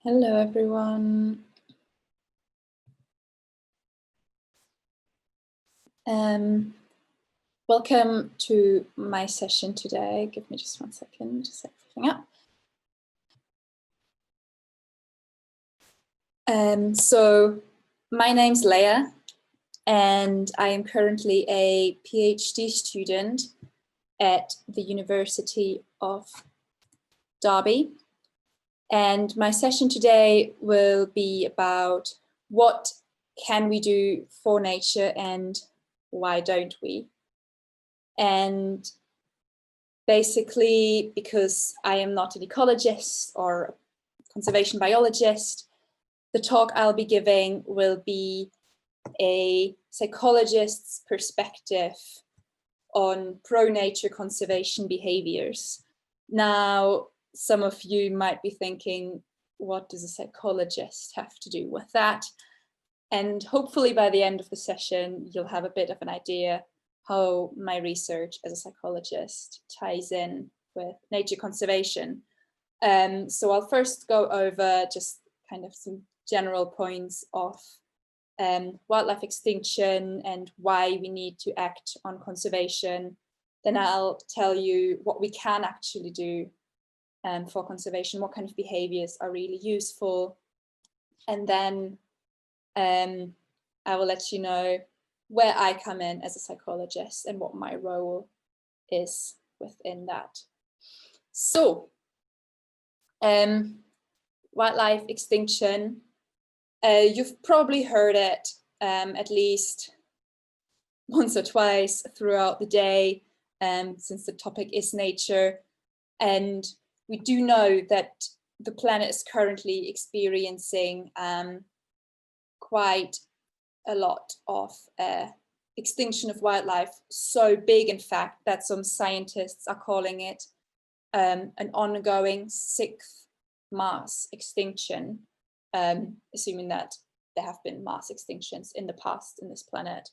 Hello, everyone. Welcome to my session today. Give me just 1 second to set everything up. So my name's Lea, and I am currently a PhD student at the University of Derby. And my session today will be about what can we do for nature and why don't we? And basically, because I am not an ecologist or conservation biologist, the talk I'll be giving will be a psychologist's perspective on pro-nature conservation behaviors. Now, some of you might be thinking, what does a psychologist have to do with that? And hopefully by the end of the session, you'll have a bit of an idea how my research as a psychologist ties in with nature conservation. So I'll first go over just kind of some general points of wildlife extinction and why we need to act on conservation. Then I'll tell you what we can actually do for conservation, what kind of behaviors are really useful. And then I will let you know where I come in as a psychologist and what my role is within that. So, wildlife extinction, you've probably heard it at least once or twice throughout the day, since the topic is nature. And we do know that the planet is currently experiencing quite a lot of extinction of wildlife, so big in fact that some scientists are calling it an ongoing 6th mass extinction, assuming that there have been mass extinctions in the past in this planet.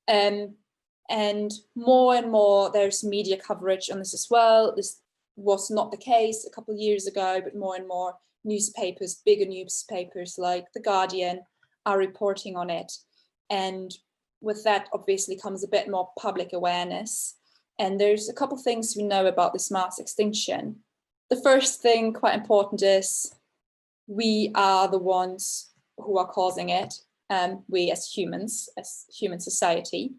And more and more there's media coverage on this as well. This was not the case a couple of years ago, but more and more newspapers, bigger newspapers like The Guardian, are reporting on it. And with that obviously comes a bit more public awareness. And there's a couple of things we know about this mass extinction. The first thing, quite important, is we are the ones who are causing it, we as human society.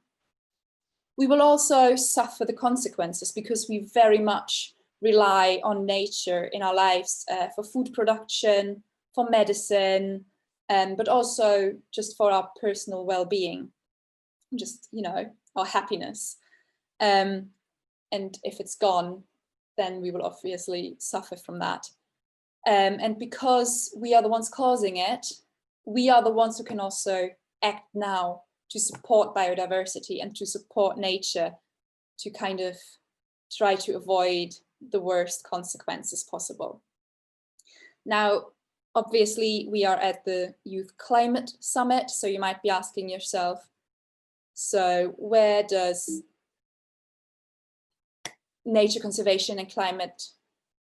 We will also suffer the consequences because we very much rely on nature in our lives for food production, for medicine, but also just for our personal well-being, just, you know, our happiness. And if it's gone, then we will obviously suffer from that. And because we are the ones causing it, we are the ones who can also act now to support biodiversity and to support nature, to kind of try to avoid the worst consequences possible. Now, obviously, we are at the Youth Climate Summit, so you might be asking yourself, so where does nature conservation and climate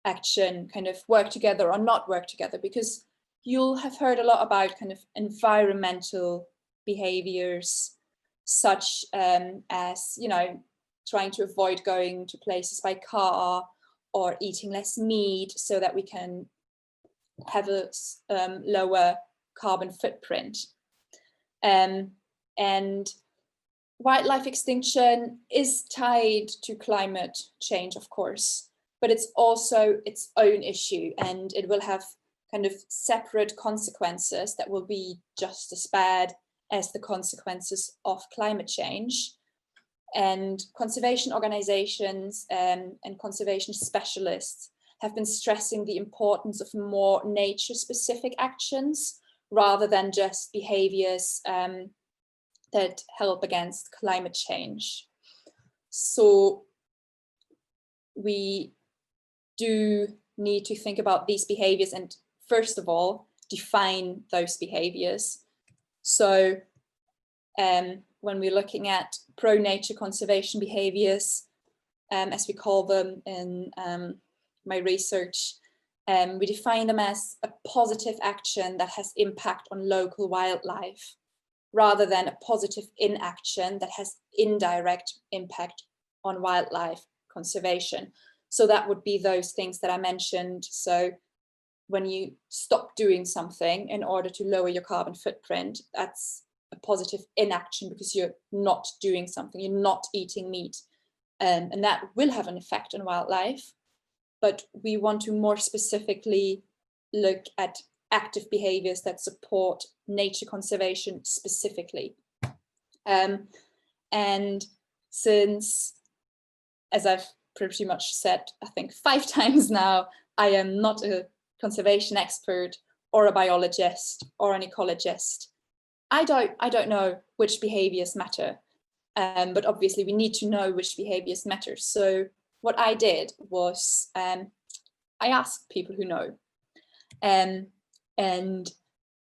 action kind of work together or not work together? Because you'll have heard a lot about kind of environmental behaviors, such as, you know, trying to avoid going to places by car or eating less meat so that we can have a lower carbon footprint. And wildlife extinction is tied to climate change, of course, but it's also its own issue, and it will have kind of separate consequences that will be just as bad as the consequences of climate change. And conservation organizations and conservation specialists have been stressing the importance of more nature-specific actions rather than just behaviors that help against climate change. So we do need to think about these behaviors and, first of all, define those behaviors. So when we're looking at pro-nature conservation behaviors, as we call them in my research, We define them as a positive action that has impact on local wildlife, rather than a positive inaction that has indirect impact on wildlife conservation. So that would be those things that I mentioned. So when you stop doing something in order to lower your carbon footprint, that's a positive inaction because you're not doing something, you're not eating meat. And that will have an effect on wildlife. But we want to more specifically look at active behaviors that support nature conservation specifically. And since, as I've pretty much said, I think 5 times now, I am not a conservation expert or a biologist or an ecologist. I don't know which behaviors matter, but obviously we need to know which behaviors matter. So what I did was I asked people who know. And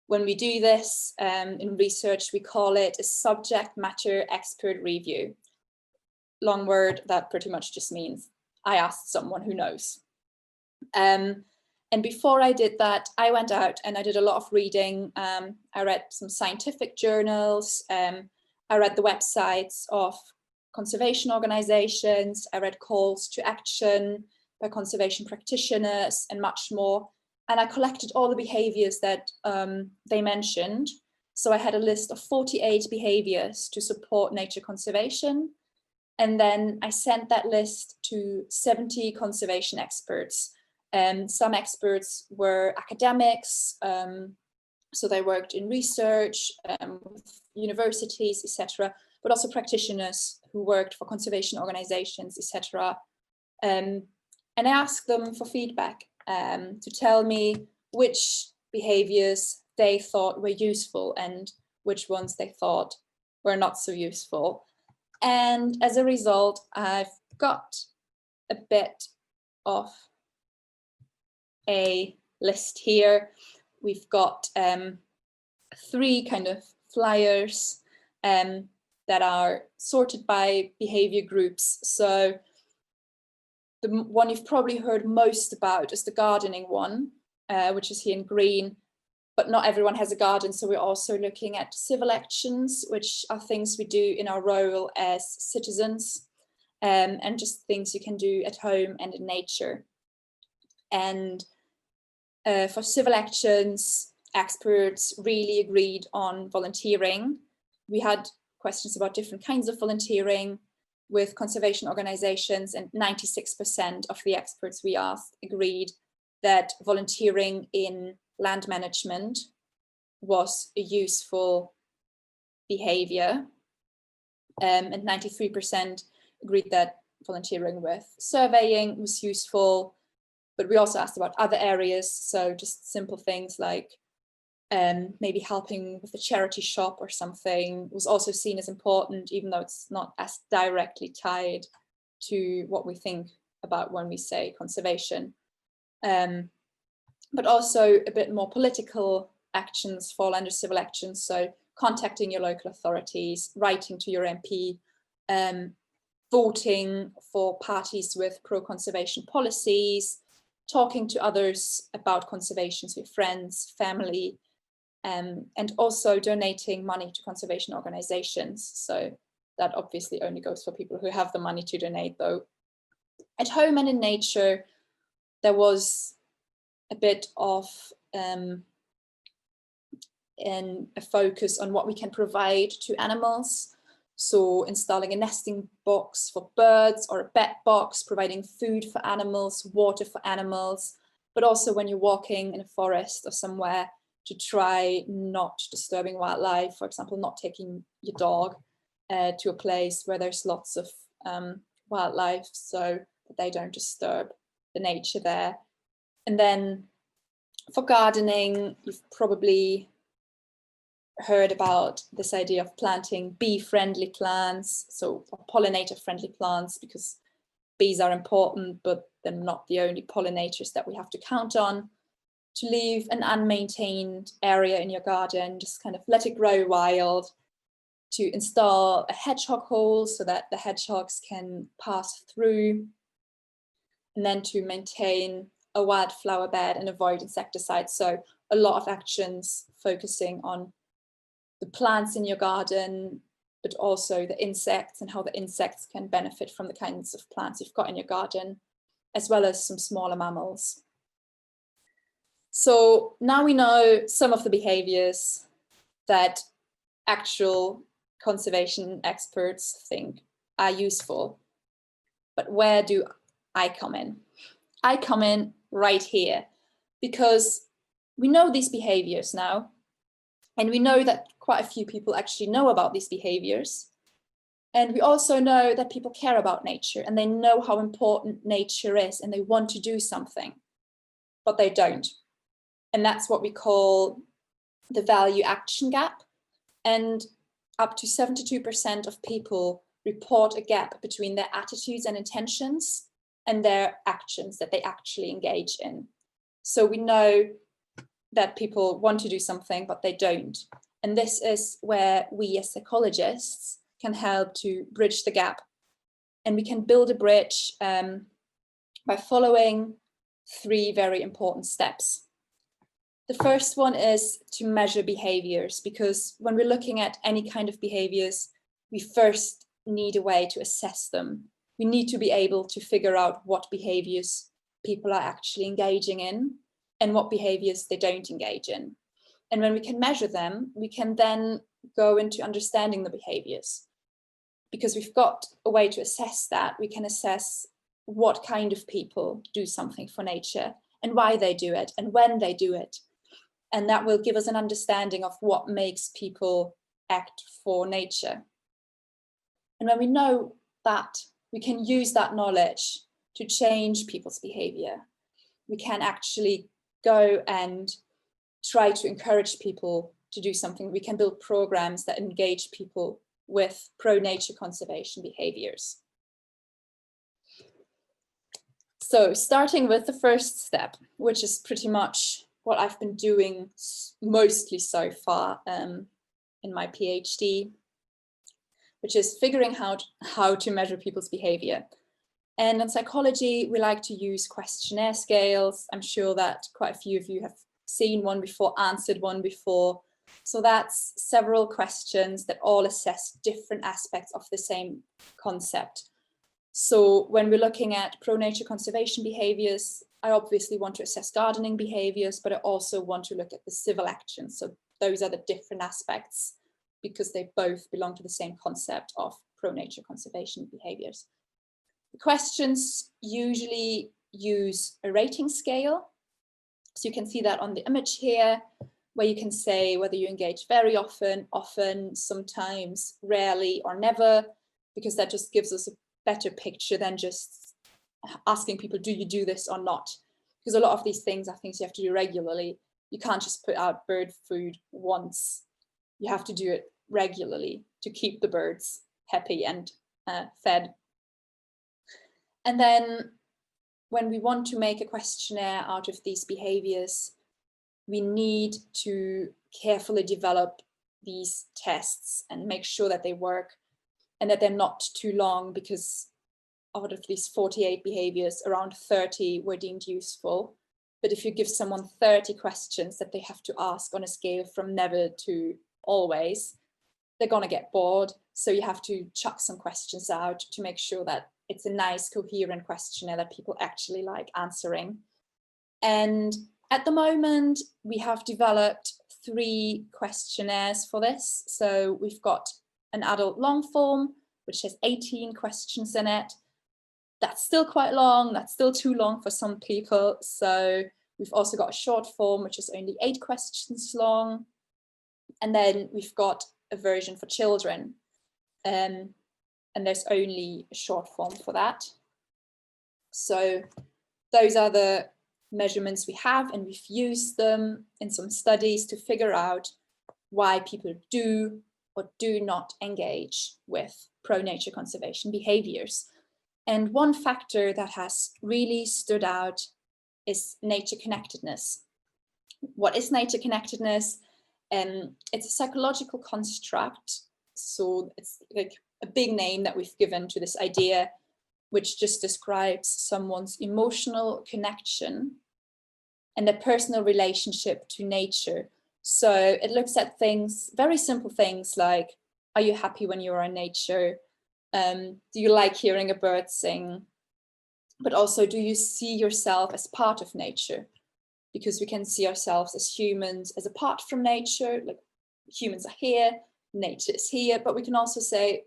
when we do this in research, we call it a subject matter expert review. Long word that pretty much just means I asked someone who knows. And before I did that, I went out and I did a lot of reading. I read some scientific journals. I read the websites of conservation organizations. I read calls to action by conservation practitioners and much more. And I collected all the behaviors that they mentioned. So I had a list of 48 behaviors to support nature conservation. And then I sent that list to 70 conservation experts. Some experts were academics, so they worked in research, with universities, etc., but also practitioners who worked for conservation organizations, etc. And I asked them for feedback to tell me which behaviors they thought were useful and which ones they thought were not so useful. And as a result, I've got a bit of a list here. We've got 3 kind of flyers that are sorted by behavior groups. So the one you've probably heard most about is the gardening one, which is here in green, but not everyone has a garden. So we're also looking at civil actions, which are things we do in our role as citizens, and just things you can do at home and in nature. And for civil actions, experts really agreed on volunteering. We had questions about different kinds of volunteering with conservation organizations, and 96% of the experts we asked agreed that volunteering in land management was a useful behavior. And 93% agreed that volunteering with surveying was useful. But we also asked about other areas, so just simple things like maybe helping with a charity shop or something was also seen as important, even though it's not as directly tied to what we think about when we say conservation. But also a bit more political actions fall under civil actions, so contacting your local authorities, writing to your MP, voting for parties with pro-conservation policies, talking to others about conservation, so friends, family, and also donating money to conservation organizations. So that obviously only goes for people who have the money to donate, though. At home and in nature, there was a bit of a focus on what we can provide to animals. So installing a nesting box for birds or a bed box, providing food for animals, water for animals, but also when you're walking in a forest or somewhere, to try not disturbing wildlife, for example, not taking your dog to a place where there's lots of wildlife so that they don't disturb the nature there. And then for gardening, you've probably heard about this idea of planting bee-friendly plants, so pollinator-friendly plants, because bees are important, but they're not the only pollinators that we have to count on. To leave an unmaintained area in your garden, just kind of let it grow wild. To install a hedgehog hole so that the hedgehogs can pass through. And then to maintain a wildflower bed and avoid insecticides. So a lot of actions focusing on the plants in your garden, but also the insects and how the insects can benefit from the kinds of plants you've got in your garden, as well as some smaller mammals. So now we know some of the behaviors that actual conservation experts think are useful. But where do I come in? I come in right here, because we know these behaviors now, and we know that quite a few people actually know about these behaviors. And we also know that people care about nature, and they know how important nature is, and they want to do something, but they don't. And that's what we call the value action gap. And up to 72% of people report a gap between their attitudes and intentions and their actions that they actually engage in. So we know that people want to do something, but they don't. And this is where we as psychologists can help to bridge the gap. And we can build a bridge by following 3 very important steps. The first one is to measure behaviors, because when we're looking at any kind of behaviors, we first need a way to assess them. We need to be able to figure out what behaviors people are actually engaging in and what behaviors they don't engage in. And when we can measure them, we can then go into understanding the behaviors. Because we've got a way to assess that, we can assess what kind of people do something for nature and why they do it and when they do it. And that will give us an understanding of what makes people act for nature. And when we know that, we can use that knowledge to change people's behavior. We can actually go and try to encourage people to do something. We can build programs that engage people with pro-nature conservation behaviors. So starting with the first step, which is pretty much what I've been doing mostly so far in my PhD, which is figuring out how to measure people's behavior. And in psychology, we like to use questionnaire scales. I'm sure that quite a few of you have seen one before, answered one before. So that's several questions that all assess different aspects of the same concept. So when we're looking at pro-nature conservation behaviors, I obviously want to assess gardening behaviors, but I also want to look at the civil actions. So those are the different aspects, because they both belong to the same concept of pro-nature conservation behaviors. The questions usually use a rating scale. So you can see that on the image here, where you can say whether you engage very often, sometimes, rarely, or never, because that just gives us a better picture than just asking people, do you do this or not? Because a lot of these things are things you have to do regularly. You can't just put out bird food once. You have to do it regularly to keep the birds happy and fed. And then when we want to make a questionnaire out of these behaviors, we need to carefully develop these tests and make sure that they work and that they're not too long, because out of these 48 behaviors, around 30 were deemed useful. But if you give someone 30 questions that they have to ask on a scale from never to always, they're going to get bored. So you have to chuck some questions out to make sure that it's a nice, coherent questionnaire that people actually like answering. And at the moment, we have developed 3 questionnaires for this. So we've got an adult long form, which has 18 questions in it. That's still quite long. That's still too long for some people. So we've also got a short form, which is only 8 questions long. And then we've got a version for children. And there's only a short form for that. So those are the measurements we have, and we've used them in some studies to figure out why people do or do not engage with pro-nature conservation behaviors. And one factor that has really stood out is nature connectedness. What is nature connectedness? It's a psychological construct. So it's like a big name that we've given to this idea. which just describes someone's emotional connection and their personal relationship to nature. So it looks at things, very simple things like, are you happy when you are in nature? Do you like hearing a bird sing? But also, do you see yourself as part of nature? Because we can see ourselves as humans as apart from nature, like humans are here, nature is here, but we can also say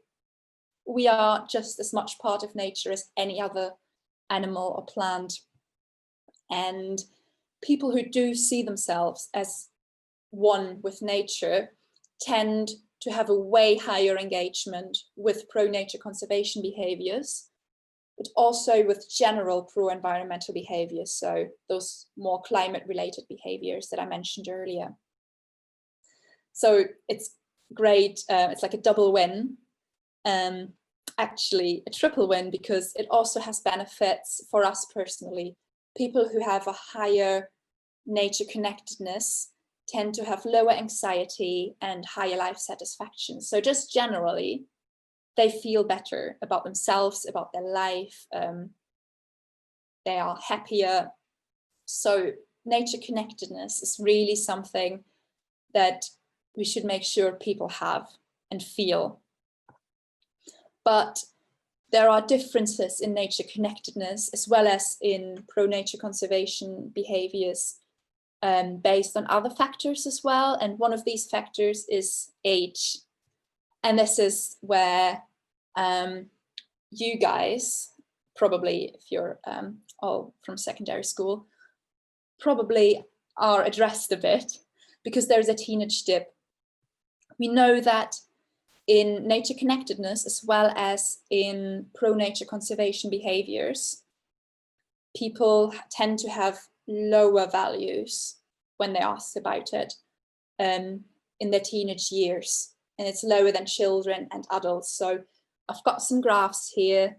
we are just as much part of nature as any other animal or plant. And people who do see themselves as one with nature tend to have a way higher engagement with pro-nature conservation behaviours, but also with general pro-environmental behaviours, so those more climate-related behaviours that I mentioned earlier. So it's great, it's like a double win, actually a triple win, because it also has benefits for us personally. People who have a higher nature connectedness tend to have lower anxiety and higher life satisfaction. So just generally, they feel better about themselves, about their life. They are happier. So nature connectedness is really something that we should make sure people have and feel. But there are differences in nature connectedness as well as in pro-nature conservation behaviors based on other factors as well. And one of these factors is age. And this is where you guys, probably if you're all from secondary school, probably are addressed a bit, because there's a teenage dip. We know that in nature connectedness as well as in pro-nature conservation behaviors, people tend to have lower values when they're asked about it in their teenage years, and it's lower than children and adults. So I've got some graphs here.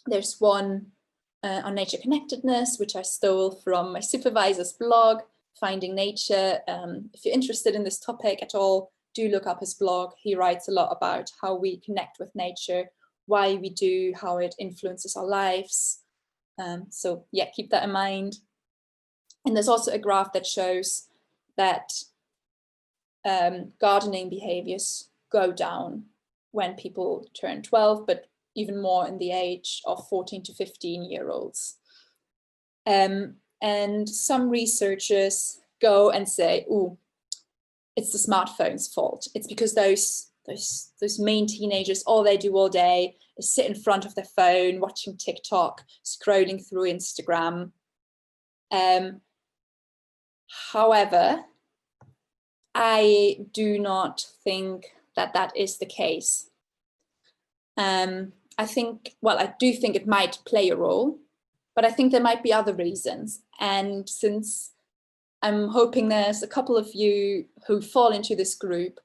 There's one on nature connectedness, which I stole from my supervisor's blog, Finding Nature. If you're interested in this topic at all, do look up his blog. He writes a lot about how we connect with nature, why we do, how it influences our lives. So yeah, keep that in mind. And there's also a graph that shows that gardening behaviors go down when people turn 12, but even more in the age of 14 to 15-year-olds. And some researchers go and say, oh, it's the smartphone's fault. It's because those mean teenagers, all they do all day is sit in front of their phone, watching TikTok, scrolling through Instagram. However, I do not think that that is the case. I think, well, I do think it might play a role, but I think there might be other reasons. And since I'm hoping there's a couple of you who fall into this group,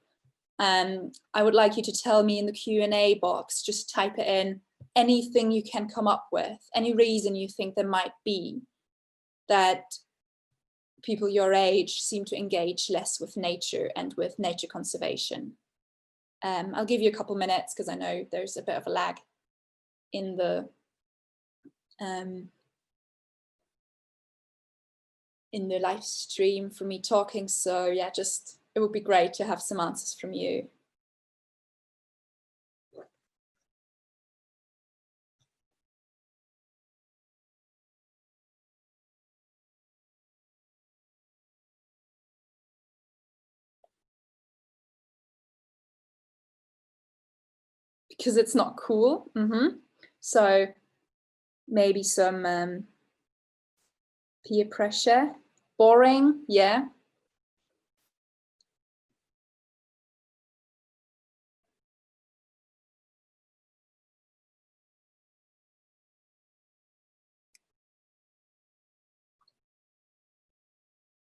I would like you to tell me in the Q&A box, just type it in, anything you can come up with, any reason you think there might be that people your age seem to engage less with nature and with nature conservation. I'll give you a couple minutes because I know there's a bit of a lag in the live stream for me talking. So yeah, just it would be great to have some answers from you. Because it's not cool. So maybe some peer pressure, boring, yeah.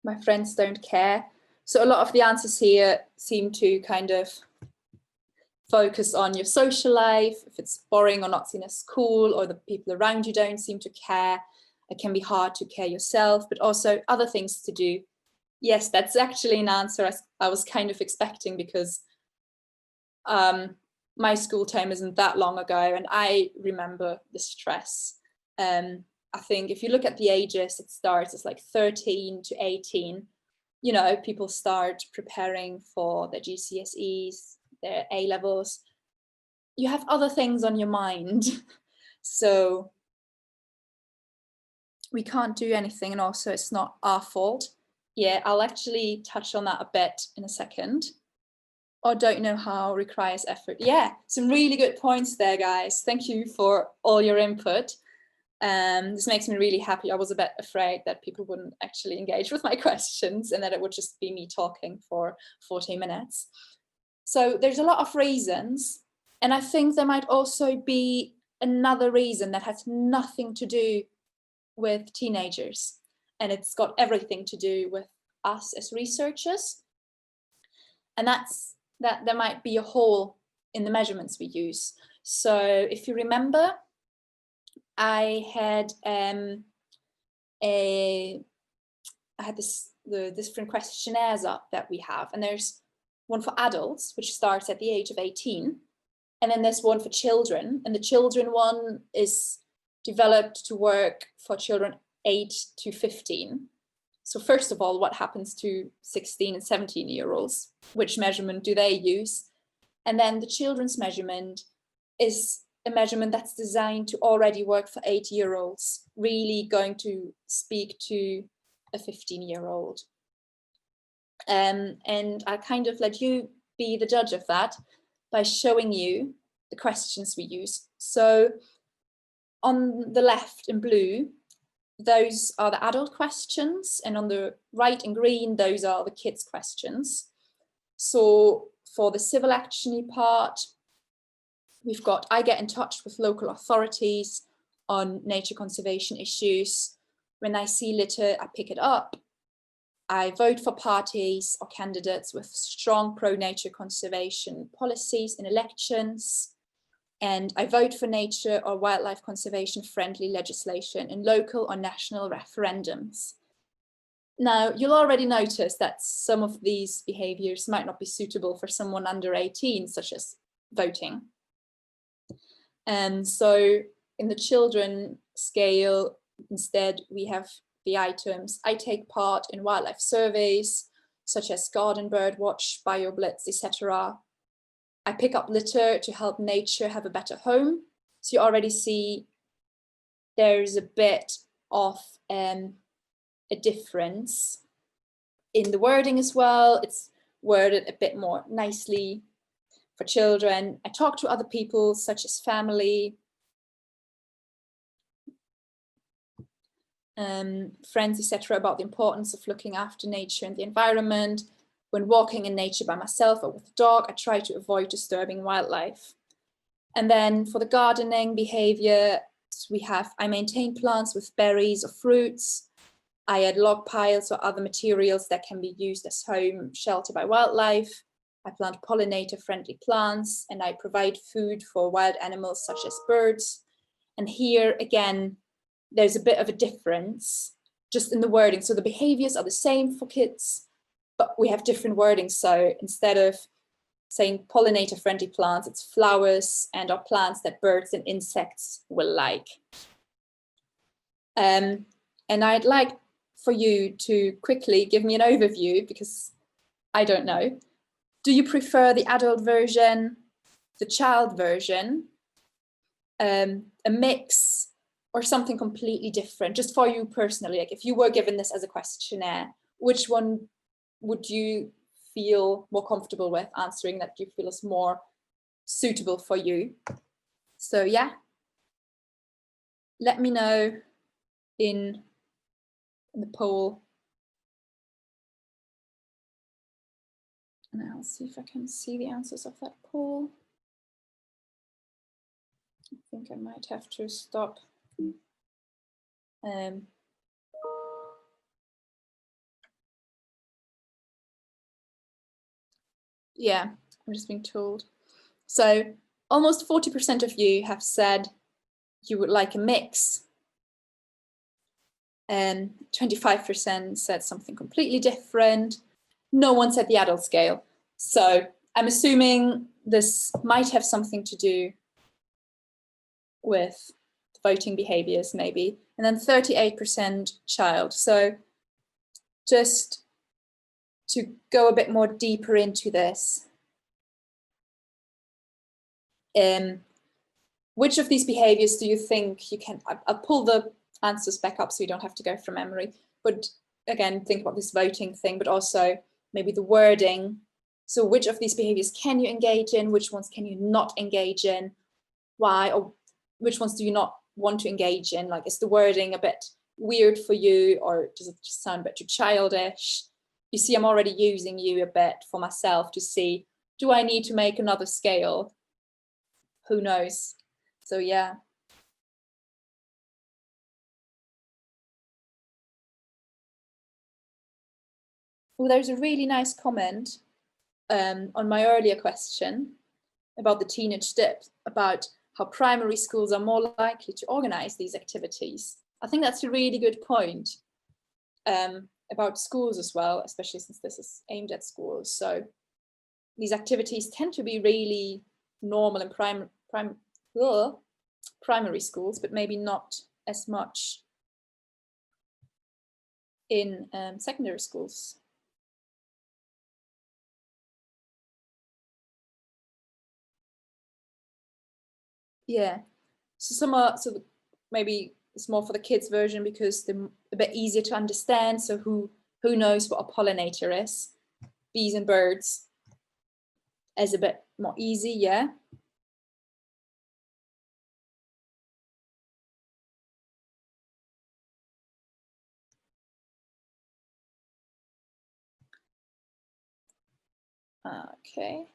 My friends don't care. So a lot of the answers here seem to kind of focus on your social life, if it's boring or not seen as cool, or the people around you don't seem to care. It can be hard to care yourself, but also other things to do. Yes, that's actually an answer I was kind of expecting, because my school time isn't that long ago, and I remember the stress. I think if you look at the ages, it starts as like 13 to 18. You know, people start preparing for their GCSEs, their A levels. You have other things on your mind. So we can't do anything, and also it's not our fault. Yeah, I'll actually touch on that a bit in a second. Or don't know how requires effort. Yeah, some really good points there, guys. Thank you for all your input. This makes me really happy. I was a bit afraid that people wouldn't actually engage with my questions and that it would just be me talking for 40 minutes. So there's a lot of reasons. And I think there might also be another reason that has nothing to do with teenagers. And it's got everything to do with us as researchers. And that's that there might be a hole in the measurements we use. So if you remember, I had the different questionnaires up that we have, and there's one for adults, which starts at the age of 18, and then there's one for children, and the children one is developed to work for children 8 to 15. So first of all, what happens to 16 and 17-year-olds? Which measurement do they use? And then the children's measurement is a measurement that's designed to already work for 8-year-olds, really going to speak to a 15-year-old. And I kind of let you be the judge of that by showing you the questions we use. So on the left in blue, those are the adult questions, and on the right in green, those are the kids' questions. So for the civil action-y part, we've got, I get in touch with local authorities on nature conservation issues. When I see litter, I pick it up. I vote for parties or candidates with strong pro-nature conservation policies in elections. And I vote for nature or wildlife conservation friendly legislation in local or national referendums. Now, you'll already notice that some of these behaviours might not be suitable for someone under 18, such as voting. And so in the children scale, instead, we have the items. I take part in wildlife surveys, such as garden bird watch, BioBlitz, etc. I pick up litter to help nature have a better home. So you already see there's a bit of a difference in the wording as well. It's worded a bit more nicely for children. I talk to other people, such as family, friends, etc., about the importance of looking after nature and the environment. When walking in nature by myself or with a dog, I try to avoid disturbing wildlife. And then for the gardening behavior, we have, I maintain plants with berries or fruits. I add log piles or other materials that can be used as home shelter by wildlife. I plant pollinator-friendly plants, and I provide food for wild animals such as birds. And here, again, there's a bit of a difference just in the wording. So the behaviors are the same for kids, but we have different wording. So instead of saying pollinator-friendly plants, it's flowers and or plants that birds and insects will like. And I'd like for you to quickly give me an overview, because I don't know. Do you prefer the adult version, the child version, a mix, or something completely different, just for you personally? Like if you were given this as a questionnaire, which one would you feel more comfortable with answering, that you feel is more suitable for you? So yeah, let me know in the poll. And I'll see if I can see the answers of that poll. I think I might have to stop. Yeah, I'm just being told. So almost 40% of you have said you would like a mix. 25% said something completely different. No one said the adult scale. So I'm assuming this might have something to do with voting behaviors maybe, and then 38% child. So just to go a bit more deeper into this, which of these behaviors do you think you can, I'll pull the answers back up so you don't have to go from memory, but again, think about this voting thing, but also maybe the wording. So which of these behaviors can you engage in? Which ones can you not engage in? Why? Or which ones do you not want to engage in? Like, is the wording a bit weird for you, or does it just sound a bit too childish? You see, I'm already using you a bit for myself to see, do I need to make another scale? Who knows? So yeah. Oh, there's a really nice comment on my earlier question about the teenage dip, about how primary schools are more likely to organize these activities. I think that's a really good point about schools as well, especially since this is aimed at schools. So these activities tend to be really normal in primary schools, but maybe not as much in secondary schools. Yeah, so some are, so maybe it's more for the kids version because they're a bit easier to understand. So who knows what a pollinator is? Bees and birds is a bit more easy, yeah. Okay.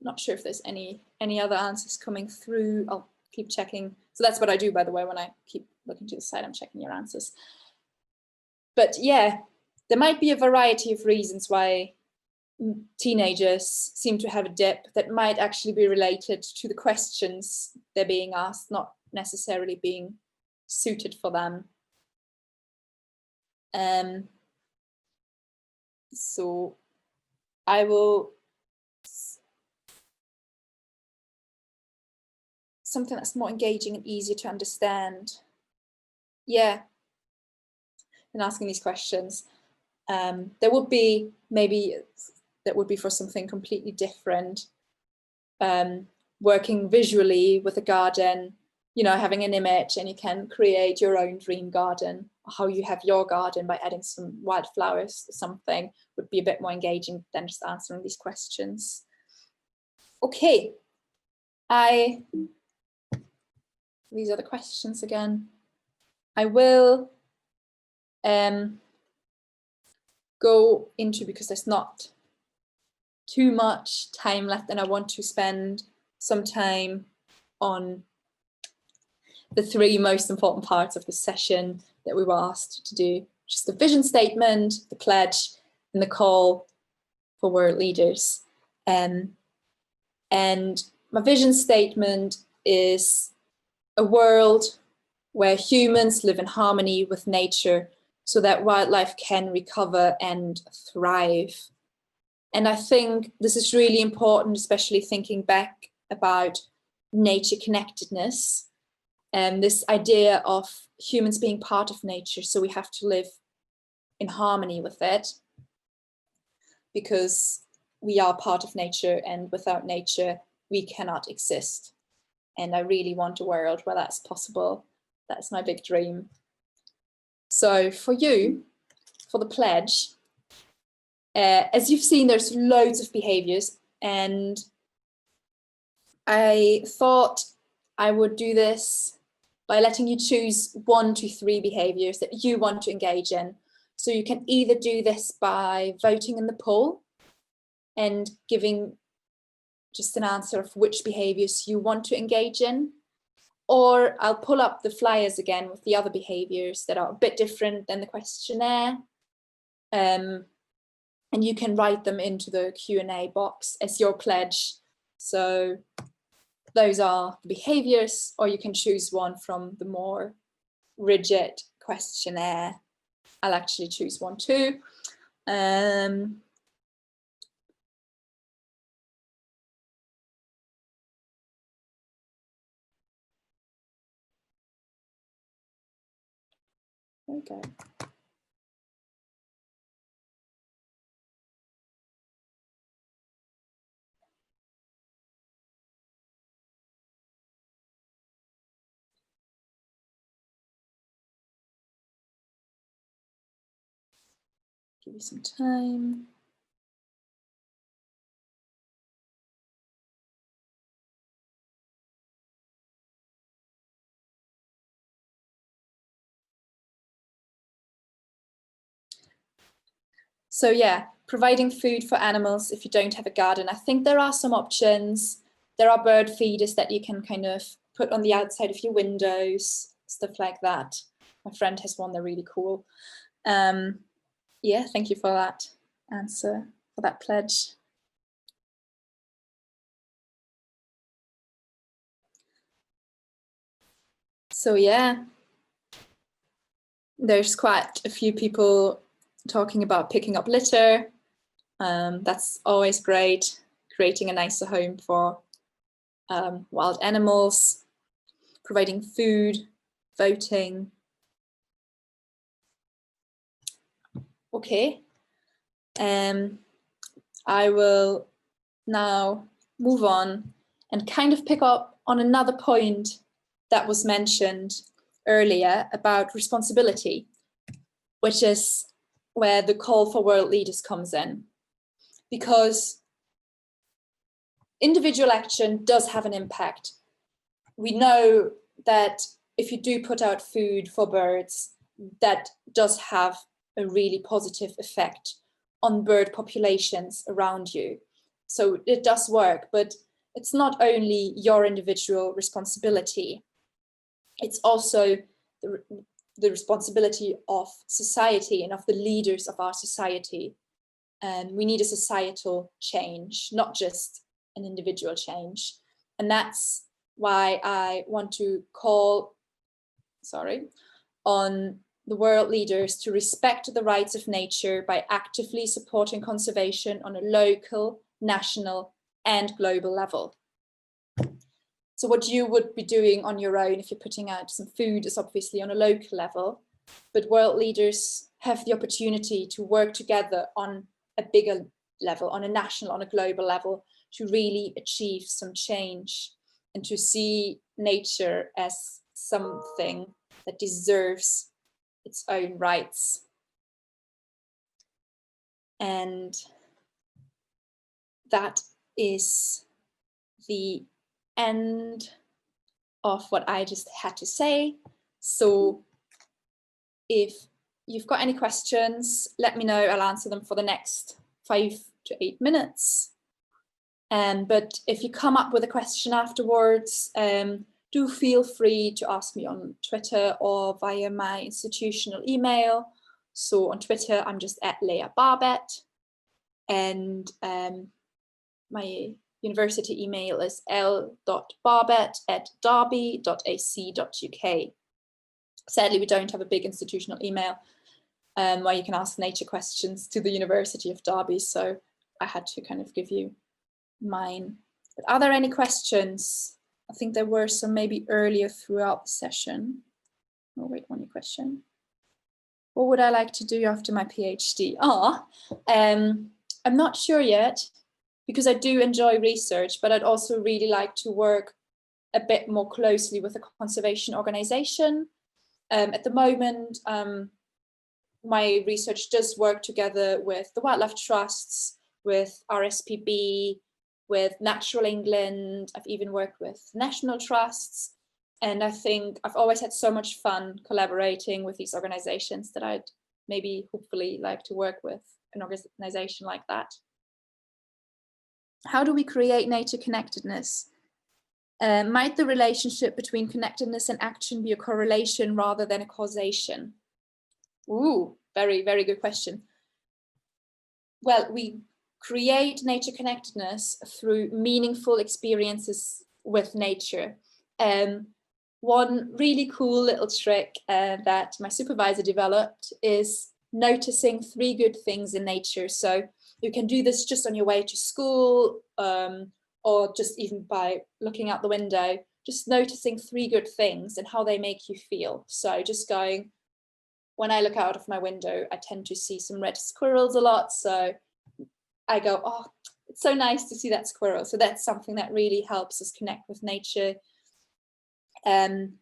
Not sure if there's any other answers coming through. I'll keep checking. So that's what I do, by the way, when I keep looking to the side, I'm checking your answers. But yeah, there might be a variety of reasons why teenagers seem to have a dip that might actually be related to the questions they're being asked, not necessarily being suited for them. So I will, something that's more engaging and easier to understand. Yeah, in asking these questions. There would be, maybe that would be for something completely different. Working visually with a garden, you know, having an image, and you can create your own dream garden. How you have your garden by adding some wildflowers or something would be a bit more engaging than just answering these questions. Okay, these are the questions again. I will go into, because there's not too much time left and I want to spend some time on the three most important parts of the session that we were asked to do, just the vision statement, the pledge, and the call for world leaders. And my vision statement is a world where humans live in harmony with nature so that wildlife can recover and thrive. And I think this is really important, especially thinking back about nature connectedness and this idea of humans being part of nature. So we have to live in harmony with it because we are part of nature, and without nature, we cannot exist. And I really want a world where that's possible. That's my big dream. So for you, for the pledge, as you've seen, there's loads of behaviors, and I thought I would do this by letting you choose 1 to 3 behaviors that you want to engage in. So you can either do this by voting in the poll and giving just an answer of which behaviors you want to engage in, or I'll pull up the flyers again with the other behaviors that are a bit different than the questionnaire. And you can write them into the Q&A box as your pledge. So those are the behaviors, or you can choose one from the more rigid questionnaire. I'll actually choose one too. we go. Give you some time. So yeah, providing food for animals if you don't have a garden. I think there are some options. There are bird feeders that you can kind of put on the outside of your windows, stuff like that. My friend has one, they're really cool. Yeah, thank you for that answer, for that pledge. So yeah, there's quite a few people talking about picking up litter. That's always great, creating a nicer home for wild animals, providing food, voting. Okay, I will now move on and kind of pick up on another point that was mentioned earlier about responsibility, which is where the call for world leaders comes in. Because individual action does have an impact. We know that if you do put out food for birds, that does have a really positive effect on bird populations around you. So it does work, but it's not only your individual responsibility, it's also the responsibility of society and of the leaders of our society. And we need a societal change, not just an individual change. And that's why I want to call, on the world leaders to respect the rights of nature by actively supporting conservation on a local, national, and global level. So what you would be doing on your own if you're putting out some food is obviously on a local level, but world leaders have the opportunity to work together on a bigger level, on a national, on a global level, to really achieve some change and to see nature as something that deserves its own rights. And that is the end of what I just had to say. So if you've got any questions, let me know. I'll answer them for the next 5 to 8 minutes. But if you come up with a question afterwards, do feel free to ask me on Twitter or via my institutional email. So on Twitter, I'm just at Lea Barbett, and my university email is l.barbett@derby.ac.uk. Sadly, we don't have a big institutional email where you can ask nature questions to the University of Derby, so I had to kind of give you mine. But are there any questions? I think there were some maybe earlier throughout the session. Oh, wait, one question. What would I like to do after my PhD? I'm not sure yet, because I do enjoy research, but I'd also really like to work a bit more closely with a conservation organization. At the moment, my research does work together with the wildlife trusts, with RSPB, with Natural England. I've even worked with national trusts. And I think I've always had so much fun collaborating with these organizations that I'd maybe hopefully like to work with an organization like that. How do we create nature connectedness? Might the relationship between connectedness and action be a correlation rather than a causation? Ooh, very, very good question. Well, we create nature connectedness through meaningful experiences with nature. One really cool little trick that my supervisor developed is noticing 3 good things in nature. So you can do this just on your way to school, or just even by looking out the window, just noticing 3 good things and how they make you feel. So just going, when I look out of my window, I tend to see some red squirrels a lot. So I go, oh, it's so nice to see that squirrel. So that's something that really helps us connect with nature. And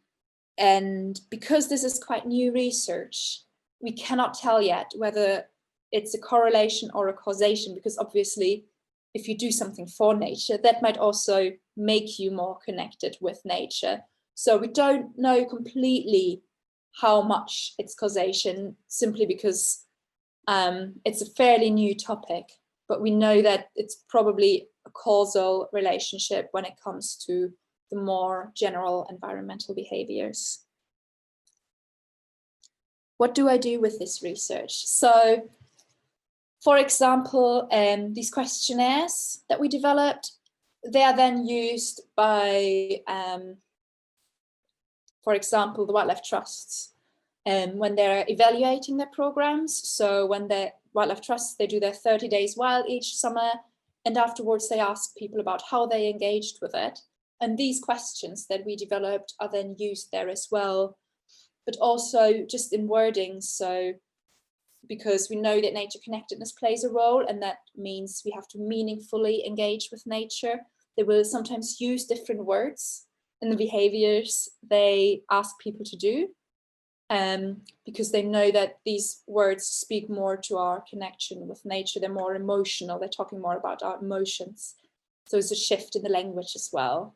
because this is quite new research, we cannot tell yet whether it's a correlation or a causation, because obviously if you do something for nature, that might also make you more connected with nature. So we don't know completely how much it's causation, simply because it's a fairly new topic, but we know that it's probably a causal relationship when it comes to the more general environmental behaviors. What do I do with this research? So, for example, these questionnaires that we developed, they are then used by, for example, the wildlife trusts when they're evaluating their programs. So when the wildlife trusts, they do their 30 days wild each summer, and afterwards they ask people about how they engaged with it. And these questions that we developed are then used there as well, but also just in wording. So because we know that nature connectedness plays a role, and that means we have to meaningfully engage with nature. They will sometimes use different words in the behaviors they ask people to do, because they know that these words speak more to our connection with nature. They're more emotional, they're talking more about our emotions. So it's a shift in the language as well.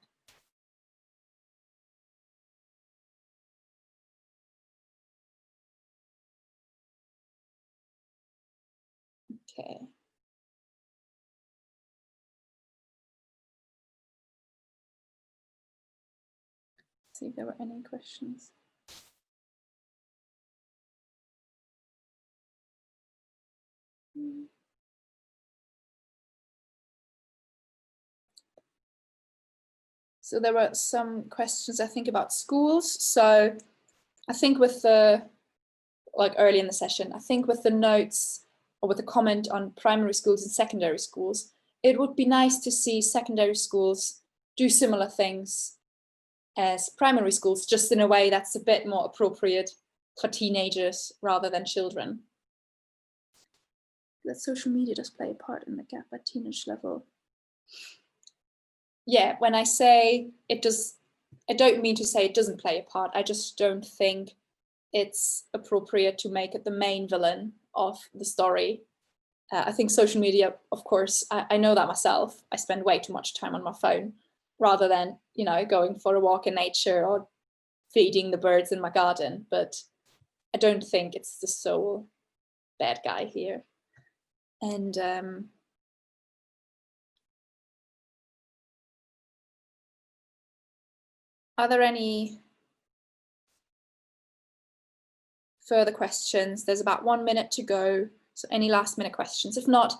Okay. See if there were any questions. So there were some questions, I think, about schools. So I think with the, like early in the session, I think with the notes or with the comment on primary schools and secondary schools, it would be nice to see secondary schools do similar things as primary schools, just in a way that's a bit more appropriate for teenagers rather than children. That social media does play a part in the gap at teenage level. Yeah, when I say it does, I don't mean to say it doesn't play a part. I just don't think it's appropriate to make it the main villain of the story. I think social media, of course, I know that myself. I spend way too much time on my phone rather than, you know, going for a walk in nature or feeding the birds in my garden. But I don't think it's the sole bad guy here. And are there any further questions? There's about 1 minute to go. So any last minute questions? If not,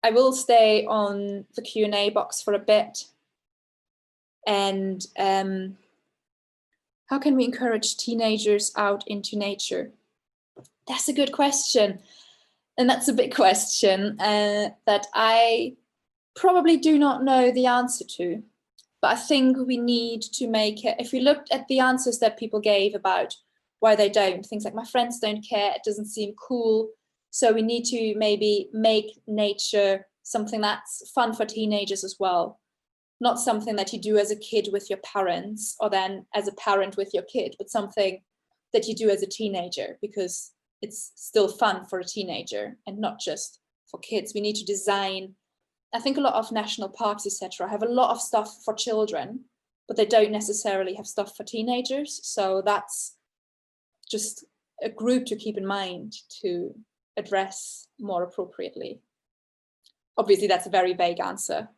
I will stay on the Q&A box for a bit. And how can we encourage teenagers out into nature? That's a good question. And that's a big question that I probably do not know the answer to. But I think we need to make it, if we looked at the answers that people gave about why they don't, things like my friends don't care, it doesn't seem cool. So we need to maybe make nature something that's fun for teenagers as well. Not something that you do as a kid with your parents or then as a parent with your kid, but something that you do as a teenager, because it's still fun for a teenager and not just for kids. We need to design, I think a lot of national parks, etc., have a lot of stuff for children, but they don't necessarily have stuff for teenagers. So that's just a group to keep in mind to address more appropriately. Obviously, that's a very vague answer.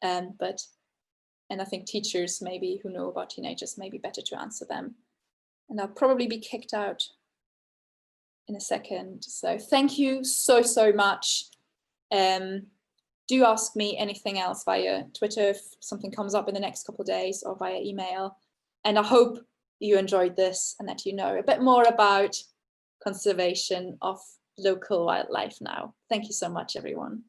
And I think teachers maybe who know about teenagers may be better to answer them. And I'll probably be kicked out in a second. So thank you so much. Do ask me anything else via Twitter if something comes up in the next couple of days, or via email. And I hope you enjoyed this and that you know a bit more about conservation of local wildlife now. Thank you so much, everyone.